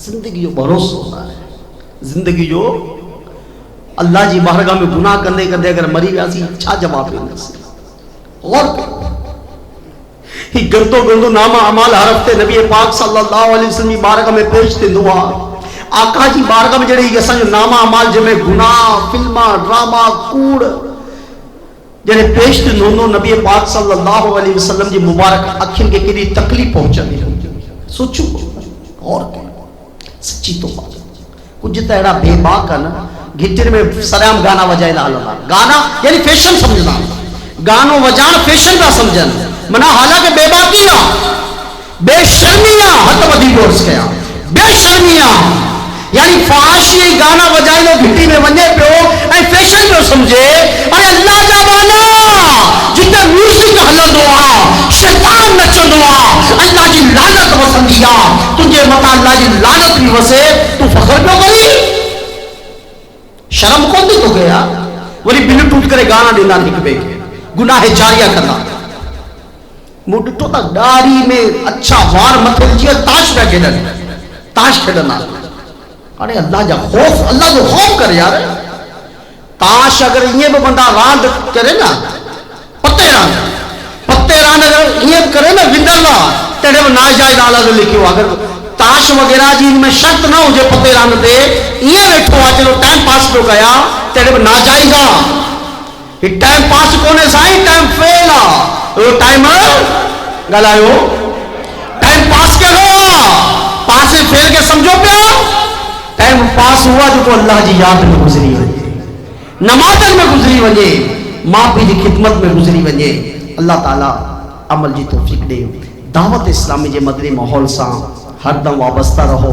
زندگی جو بھروسہ ہوتا ہے، زندگی جو اللہ جی بارگاہ میں گناہ کرنے کردے اگر مری ویاسی چھا جواب دینا سی غور کرو. ہی گردو گردو نامہ عمال ہر ہفتے نبی پاک صلی اللہ علیہ وسلم کی بارگاہ میں پیش تھی دعا آقا جی بارگاہ میں جڑے اساں جو نامہ عمال جے میں گناہ فلمہ ڈرامہ کوڑ جڑے پیش تھی نونو نبی پاک صلی اللہ علیہ وسلم جی مبارک اکھن کے کیڑی تکلیف پہنچندی سوچو اور سچی تو کچھ تیڑا بے باک ہے نا گٹر میں سرام گانا وجائے لالا گانا یعنی فیشن سمجھنا گانوں وجان فیشن کا سمجھنا منا حالانکہ بے باکیاں بے شرمیاں حت ودی گورس کیا بے شرمیاں یعنی فحاشی گانا وجائے لو گھٹی میں ونے پیو اے فیشن جو سمجھے اے اللہ جا بانا جتے میوزک ہلندو آ شیطان نچندو آ اللہ جی لعنت وسندی آ تجھے متا اللہ جی لعنت بھی وسے تو فخر کیوں کری شرم کون دی تو گیا ولی بل ٹوٹ کرے گانا دینا نہیں بے گناہ جاریہ کرنا موڈ تو تا داری میں اچھا وار متھل جی تاش پہ کھیلن تاش کھیلنا ارے اللہ جا خوف اللہ جو خوف کر یار تاش اگر یہ بھی بندہ راند کرے نا پتے راند اگر یہ کرے نا وندرلا تیرے وہ ناجائز آلہ جو لکھیو اگر تاش وغیرہ جی ان میں شرط نہ ہو جے پتے راند دے یہ بیٹھو آ چلو ٹائم پاس تو گیا تیرے وہ ناجائز آ یہ ٹائم پاس کونے سائیں ٹائم فیل آ وہ ٹائم گلائیو ٹائم پاس کیا ہوا پاس فیل کے سمجھو پیا ٹائم پاس ہوا جو تو اللہ جی یاد میں گزری ونجے نمازن میں گزری ونجے ماں پی جی خدمت میں گزری ونجے اللہ تعالیٰ عمل جی توفیق دے دعوت اسلامی جے مدنی ماحول سان ہر دم وابستہ رہو